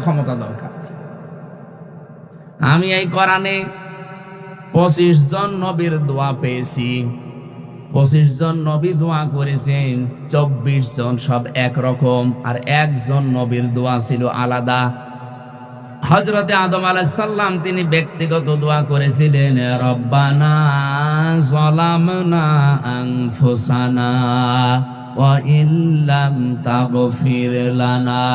ক্ষমতা দরকার। আমি এই কোরআনে 25 জন নবীর দোয়া পেয়েছি। 25 জন নবী দোয়া করেছেন, 24 জন সব একরকম, আর একজন নবীর দোয়া ছিল আলাদা। হযরতে আদম আলাইহিস সালাম তিনি ব্যক্তিগত দোয়া করেছিলেন, রব্বানা যালামনা আনফুসানা ওয়া ইল্লাম তাগফির লানা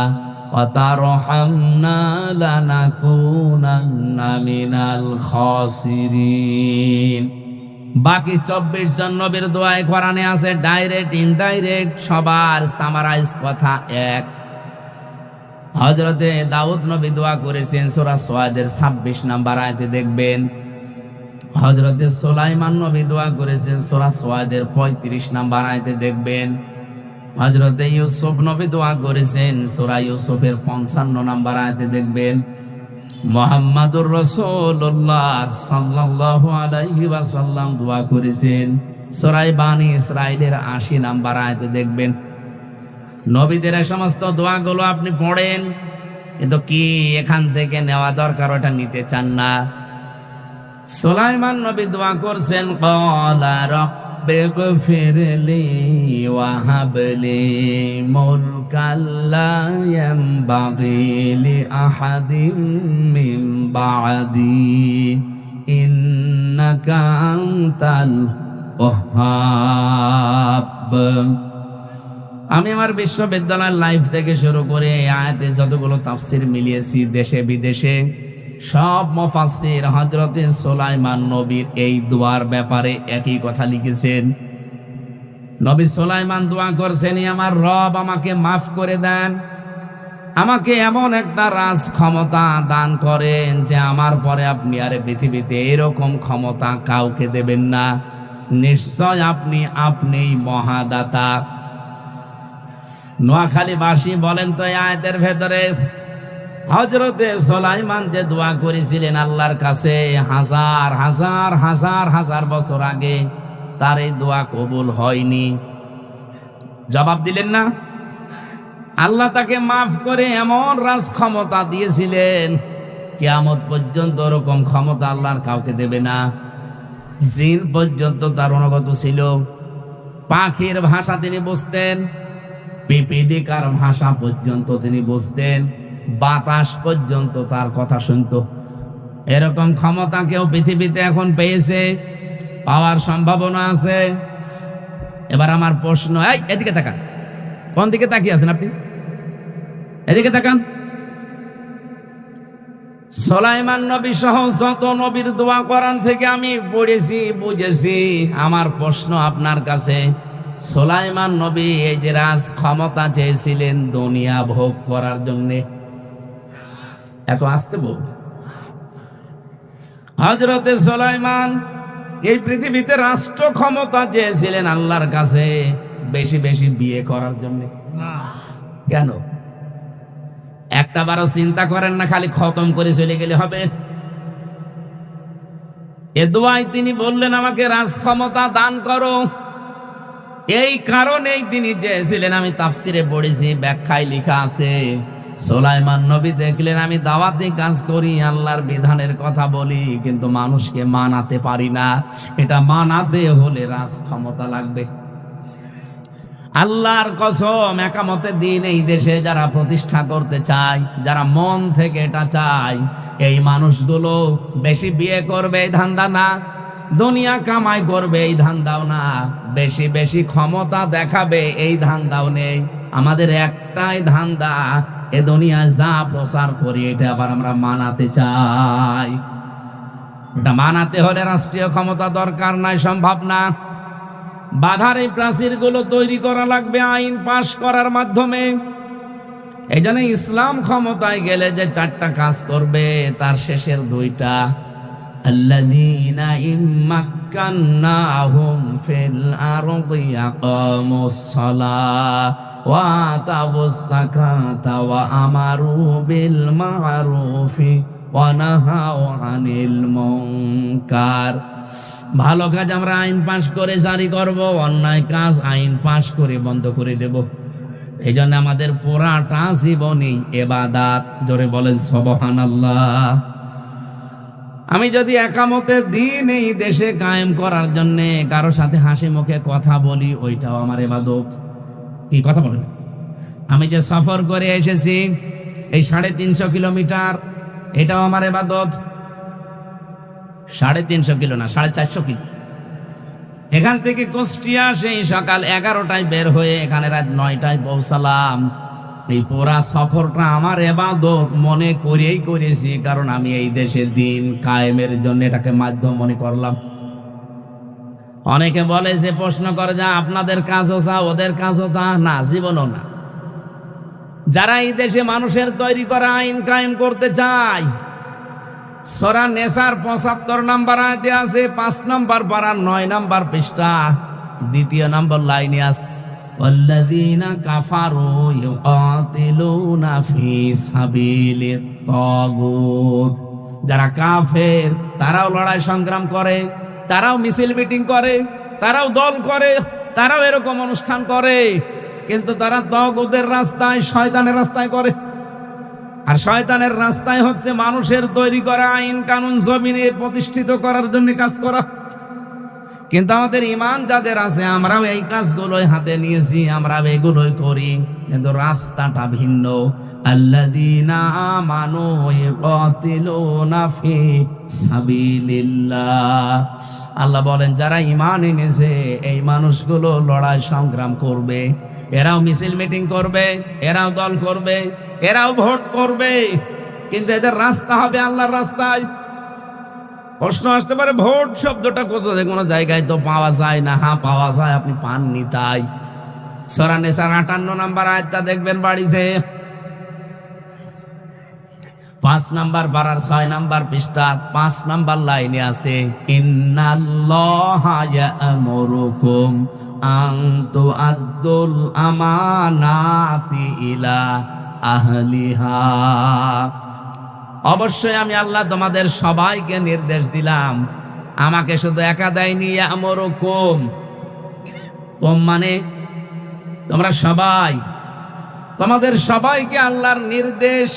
ওয়া তারহামনা লানাকুনান্না মিনাল খাসিরিন। বাকি 24 জন নবীর দোয়ায় কোরআনে আছে, ডাইরেক্ট ইনডাইরেক্ট সবার সামারাইজ কথা এক। হযরতে দাউদ নবী দোয়া করেছেন, সূরা সাদের 26 নম্বর আয়াতে দেখবেন। হযরতে সুলাইমান নবী দোয়া করেছেন, সূরা সাদের 35 নম্বর আয়াতে দেখবেন। হযরতে ইউসুফ নবী দোয়া করেছেন, সূরা ইউসুফের 55 নম্বর আয়াতে দেখবেন। মুহাম্মাদুর রাসূলুল্লাহ সাল্লাল্লাহু আলাইহি ওয়াসাল্লাম দোয়া করেছেন, সূরা বানী ইসরাঈলের 80 নম্বর আয়াতে দেখবেন। নবীদের এই সমস্ত দোয়াগুলো আপনি পড়েন, কিন্তু কি এখান থেকে নেওয়া দরকার ওটা নিতে চান না। সুলাইমান নবী দোয়া করছেন, ক্বালা রাব্বিগফিরলি ওয়া হাবলি মুলকাল লা ইয়ানবাগি লি আহাদিম মিন বা'দি ইন্নাকা আনতাল ওয়াহ্হাব। আমি আমার বিশ্ববিদ্যালয়ের লাইফ থেকে শুরু করে এই আয়াতে যতগুলো তাফসীর মিলিয়েছি দেশে বিদেশে, সব মুফাসসির হযরতে সুলাইমান নবীর এই দোয়ার ব্যাপারে একই কথা লিখেছেন। নবী সুলাইমান দোয়া করছেন, আমার রব আমাকে মাফ করে দেন, আমাকে এমন একটা রাজ ক্ষমতা দান করেন যে আমার পরে আপনি আর পৃথিবীতে এরকম ক্ষমতা কাউকে দেবেন না। নিশ্চয় আপনিই মহাদাতা। নোয়াখালীবাসী বলেন তো এই আয়াতের ভেতরে হযরতে সুলাইমান যে দোয়া করেছিলেন আল্লাহর কাছে হাজার হাজার হাজার হাজার বছর আগে, তার এই দোয়া কবুল হয়নি। জবাব দিলেন না। আল্লাহ তাকে মাফ করে এমন রাজ ক্ষমতা দিয়েছিলেন, কিয়ামত পর্যন্ত ওরকম ক্ষমতা আল্লাহর কাউকে দেবে না। জিন পর্যন্ত তার অনুগত ছিল। পাখির ভাষা তিনি বুঝতেন, পিপিলিকার ভাষা পর্যন্ত তিনি বুঝতেন, বাতাস পর্যন্ত তার কথা শুনতো। এরকম ক্ষমতা কেউ পৃথিবীতে এখন পেয়েছে, পাওয়ার সম্ভাবনা আছে। এবার আমার প্রশ্ন, এই এদিকে তাকান। কোন দিকে তাকিয়ে আছেন আপনি? এদিকে তাকান। সুলাইমান নবী সহ যত নবীর দোয়া কোরআন থেকে আমি পড়েছি বুঝেছি, আমার প্রশ্ন আপনার কাছে, সুলাইমান নবী এই যে রাজ ক্ষমতা চেয়েছিলেন দুনিয়া ভোগ করার জন্য, এত আসতে বল, হযরতে সুলাইমান এই পৃথিবীতে রাষ্ট্র ক্ষমতা চেয়েছিলেন আল্লাহর কাছে বেশি বেশি বিয়ে করার জন্য। কেন? একটা বারও চিন্তা করেন না, খালি খতম করে চলে গেলে হবে? এ দোয়ায় তিনি বললেন, আমাকে রাজ ক্ষমতা দান করো। এই কারণেই তিনি চেয়েছিলেন। আমি তাফসিরে পড়েছি, ব্যাখ্যায় লেখা আছে, সুলাইমান নবী দেখলেন আমি দাওয়াতি কাজ করি, আল্লাহর বিধানের কথা বলি, কিন্তু মানুষকে মানাতে পারি না। এটা মানাতে হলে রাজ ক্ষমতা লাগবে। আল্লাহর কসম, একামতের দিন এই দেশে যারা প্রতিষ্ঠা করতে চায়, যারা মন থেকে এটা চায়, এই মানুষগুলো বেশি বিয়ে করবে এই ধান্দা না, দুনিয়া কামাই করবে এই ধান্দাও না, বেশি বেশি ক্ষমতা দেখাবে এই ধান্দাও নেই। আমাদের একটাই ধান্দা, এ দুনিয়ায় যা প্রচার করি এটা আবার আমরা মানাতে চাই। এটা মানাতে হলে রাষ্ট্রীয় ক্ষমতা দরকার নাই, সম্ভব না। বাধার এই প্রাচীর গুলো তৈরি করা লাগবে আইন পাশ করার মাধ্যমে। এই জন্য ইসলাম ক্ষমতায় গেলে যে 4টা কাজ করবে, তার শেষের 2টা, আল্লাযীনা ইম্মাক্কান্নাহুম ফিল আরদি আকামুস সালাহ ওয়া আতাউস যাকাতা ওয়া আমারু বিল মা'রুফি ওয়া নাহাউ আনিল মুনকার। ভালো কাজ আমরা আইন পাশ করে জারি করব, অন্যায় কাজ আইন পাশ করে বন্ধ করে দেব। এই জন্য আমাদের পুরাটা জীবনই ইবাদত। জোরে বলেন সুবহানাল্লাহ। আমি যদি একামতের দিন এই দেশে কায়েম করার জন্য কারো সাথে হাসি মুখে কথা বলি, ওইটাও আমার ইবাদত। কি কথা বলেন? আমি যে সফর করে এসেছি এই 350 কিলোমিটার, এটাও আমার ইবাদত। 350 কিলো না, 450 কিলো। এখান থেকে কুষ্টিয়া সেই সকাল 11টায় বের হয়ে এখানে রাত 9টায় পৌঁছালাম। এই পুরা সফরটা আমার ইবাদত মনে করেই করেছি, কারণ আমি এই দেশের দিন কায়েমের জন্য এটাকে মাধ্যম মনে করলাম। অনেকে বলে যে, প্রশ্ন করে যা আপনাদের কাজও চা ওদের কাজও তা না, জীবনও না। যারা এই দেশে মানুষের তৈরি করা আইন কায়েম করতে চায়, সূরা নেসার 75 নম্বর আয়াতে আছে, 5 নম্বর পারা 9 নম্বর পৃষ্ঠা 2 নম্বর লাইনে আছে, ওয়াল্লাযীনা কাফারু ইউকাতিলুনা ফি সাবিলিত তাগুত। যারা কাফের তারাও লড়াই সংগ্রাম করে, তারাও মিছিল মিটিং করে, তারাও দল করে, তারাও এরকম অনুষ্ঠান করে, কিন্তু তারা তাগুতের রাস্তায়, শয়তানের রাস্তায় করে। আর শয়তানের রাস্তায় হচ্ছে মানুষের তৈরি করা আইন কানুন জমিনে প্রতিষ্ঠিত করার জন্য কাজ করা। কিন্তু আমাদের ঈমান যাদের আছে, আমরাও এই কাজগুলোই হাতে নিয়েছি, আমরাও এগুলোই করি, কিন্তু রাস্তাটা ভিন্ন। আল্লাযীনা আমানু ইয়াকাতিলুনা ফি সাবিলিল্লাহ। আল্লাহ বলেন যারা ঈমান এনেছে এই মানুষগুলো লড়াই সংগ্রাম করবে, এরাও মিছিল মিটিং করবে, এরাও দল করবে, এরাও ভোট করবে, কিন্তু এদের রাস্তা হবে আল্লাহর রাস্তায়। প্রশ্ন আসতে পারে, ভোট শব্দটা কোথায়? কোনো জায়গায় তো পাওয়া যায় না। হ্যাঁ পাওয়া যায়, আপনি পাননি তাই। সূরা নিসার 58 নম্বর আয়াতটা দেখবেন বাড়িতে, 5 নম্বর পারার 6 নম্বর পৃষ্ঠা 5 নম্বর লাইনে আছে, ইন্নাল্লাহা ইয়া'মুরুকুম আন তু'আদ্দুল আমানাতি ইলা আহলিহা। অবশ্যই আমি আল্লাহ তোমাদের সবাইকে নির্দেশ দিলাম, আমাকে শুধু একা দেয়নি। ইয়া'মুরুকুম, কোম মানে তোমরা সবাই, তোমাদের সবাইকে আল্লাহর নির্দেশ,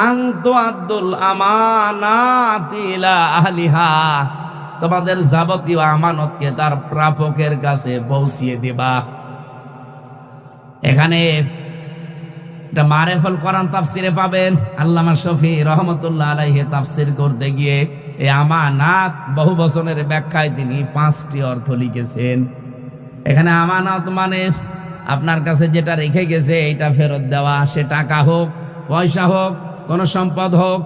আন তু'আদ্দুল আমানাতি ইলা আহলিহা, তোমাদের যাবতীয় আমানতকে তার প্রাপকের কাছে পৌঁছিয়ে দিবা। এখানে এটা মারেফুল কোরআন তাফসিরে পাবেন। আল্লামা শফি রহমতুল্লাহ আলাইহি তাফসির করতে গিয়ে এই আমানাত বহু বচনের ব্যাখ্যায় তিনি 5টি অর্থ লিখেছেন। এখানে আমানত মানে আপনার কাছে যেটা রেখে গেছে এটা ফেরত দেওয়া, সে টাকা হোক, পয়সা হোক, কোন সম্পদ হোক,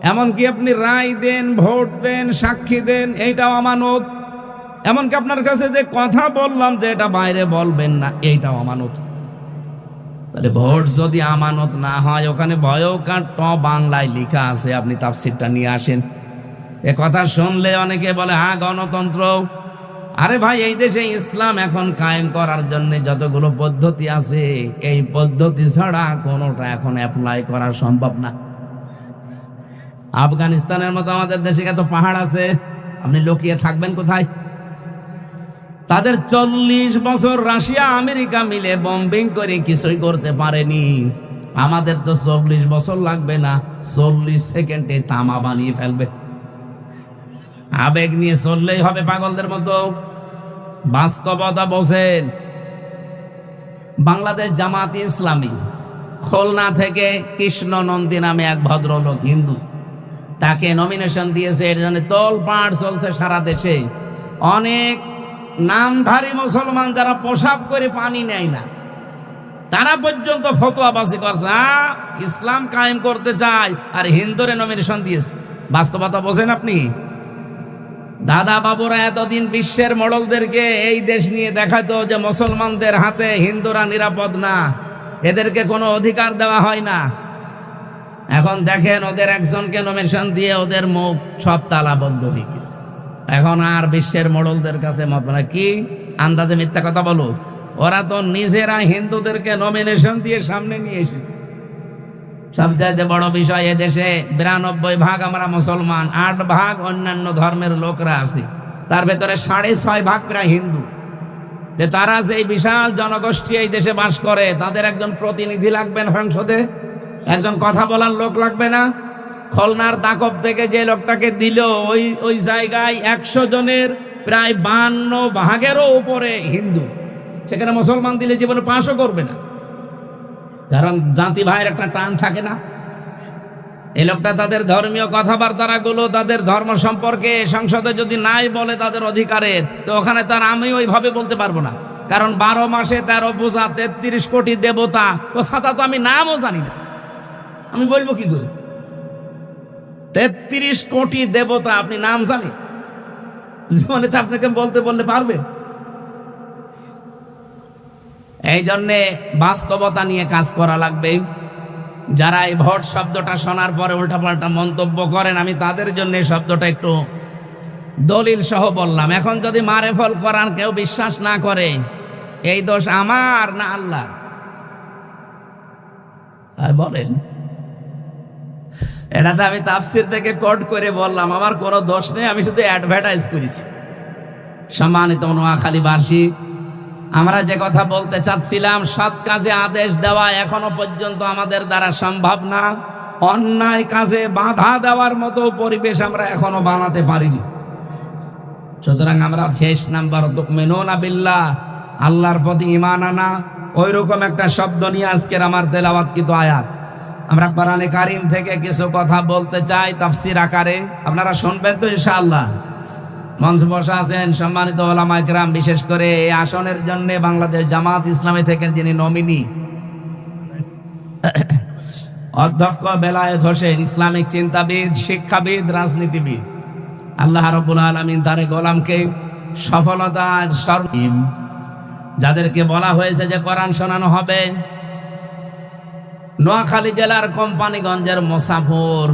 এমনকি আপনি রায় দেন, ভোট দেন, সাক্ষী দেন, এইটাও আমানত। এমনকি আপনার কাছে যে কথা বললাম যে এটা বাইরে বলবেন না, এইটাও আমানত। তাহলে ভোট যদি আমানত না হয়, ওখানে ভয়কার ট বাংলায় লেখা আছে, আপনি তাফসিরটা নিয়ে আসেন। এ কথা শুনলে অনেকে বলে হ্যাঁ গণতন্ত্র। আরে ভাই, এই দেশে ইসলাম এখন কায়েম করার জন্য যতগুলো পদ্ধতি আছে, এই পদ্ধতি ছাড়া কোনোটা এখন অ্যাপ্লাই করা সম্ভব না। আফগানিস্তানের মতো আমাদের দেশে এত পাহাড় আছে, আপনি লুকিয়ে থাকবেন কোথায়? তাদের 40 বছর রাশিয়া আমেরিকা মিলে বম্বিং করে কিছুই করতে পারেনি। আমাদের তো 40 বছর লাগবে না, 40 সেকেন্ডে তামা বানিয়ে ফেলবে। আবেগ নিয়ে চললেই হবে পাগলদের মতো। বাস্তবতা বোঝেন। বাংলাদেশ জামায়াতে ইসলামী খুলনা থেকে কৃষ্ণ নন্দী নামে এক ভদ্রলোক হিন্দু, তাকে নমিনেশন দিয়েছে। এর জন্য তোলপাড় চলছে সারা দেশে। অনেক নামধারী মুসলমান যারা পোশাক করে পানি নেয় না, তারা পর্যন্ত ফতোয়াবাজি করছে, ইসলাম কায়েম করতে চায়, আর হিন্দুরে নমিনেশন দিয়েছে। বাস্তবতা বোঝেন আপনি? দাদা বাবুরা এতদিন বিশ্বের মডলদেরকে এই দেশ নিয়ে দেখাতো যে মুসলমানদের হাতে হিন্দুরা নিরাপদ না, এদেরকে কোনো অধিকার দেওয়া হয় না। এখন দেখেন ওদের একজনকে নমিনেশন দিয়ে ওদের মুখ সব তালাবদ্ধ হয়ে গেছে। এখন আর বিশ্বের মডলদের কাছে মানে কি আন্দাজে মিথ্যা কথা বলো? ওরা তো নিজেরা হিন্দুদেরকে নমিনেশন দিয়ে সামনে নিয়ে এসেছে। সবচাইতে বড় বিষয়, এদেশে 92% আমরা মুসলমান, 8% অন্যান্য ধর্মের লোকরা আছে, তার ভেতরে 6.5% প্রায় হিন্দু। যে তারা যে বিশাল জনগোষ্ঠী এই দেশে বাস করে, তাদের একজন প্রতিনিধি লাগবে না সংসদে, একজন কথা বলার লোক লাগবে না? খুলনার দাকব থেকে যে লোকটাকে দিল, ওই জায়গায় 100 জনের প্রায় 52 ভাগেরও উপরে হিন্দু। সেখানে মুসলমান দিলে জীবনে পাশও করবে না, কারণ জাতি ভাইয়ের একটা টান থাকে না। এই লোকটা তাদের ধর্মীয় কথাবার্তা গুলো, তাদের ধর্ম সম্পর্কে সংসদে যদি নাই বলে তাদের অধিকারের, তো ওখানে তার আমি ওইভাবে বলতে পারবো না, কারণ 12 মাসে 13 পূজা, 33 কোটি দেবতা, ও ছাতা তো আমি নামও জানি না, আমি বলবো কি করে? 33 কোটি দেবতা আপনি নাম জানেন? জীবনে তো আপনাকে বলতে বললে পারবেন? এই জন্যে বাস্তবতা নিয়ে কাজ করা লাগবে। যারা এই ভোট শব্দটা শোনার পরে উল্টাপাল্টা মন্তব্য করেন, আমি তাদের জন্য এই শব্দটা একটু দলিল সহ বললাম। এখন যদি মারেফল কোরআন কেউ বিশ্বাস না করে, এই দোষ আমার না আল্লাহ? বলেন। এটাতে আমি তাফসীর থেকে কোট করে বললাম, আমার কোনো দোষ নেই, আমি শুধু অ্যাডভার্টাইজ করেছি। সম্মানিত নোয়াখালীবাসী, আমরা যে কথা বলতে চাচ্ছিলাম, সৎ কাজে আদেশ দেওয়া এখনো পর্যন্ত আমাদের দ্বারা সম্ভব না। অন্যায় কাজে বাধা দেওয়ার মতো পরিবেশ আমরা এখনো বানাতে পারিনি। সুতরাং আমরা 6 নাম্বার তুমিনুনা বিল্লাহ, আল্লাহর প্রতি ঈমান আনা, ওই রকম একটা শব্দ নিয়ে আজকের আমার তেলাওয়াতকৃত আয়াত। আমরা কোরআনে কারীম থেকে কিছু কথা বলতে চাই তাফসীর আকারে, আপনারা শুনবেন তো ইনশাআল্লাহ। মঞ্চে বসা আছেন সম্মানিত ওলামা ইকরাম, বিশেষ করে এই আসনের জন্য বাংলাদেশ জামাত ইসলামী থেকে যিনি নমিনি, অধ্যক্ষ বেলায়েত হোসেন, ইসলামিক চিন্তাবিদ, শিক্ষাবিদ, রাজনীতিবিদ। আল্লাহ রাব্বুল আলামিন তার গোলামকে সফলতার সর্বনিম্ন, যাদেরকে বলা হয়েছে যে কোরআন শোনানো হবে, নোয়াখালী জেলার কোম্পানিগঞ্জের মোসাফর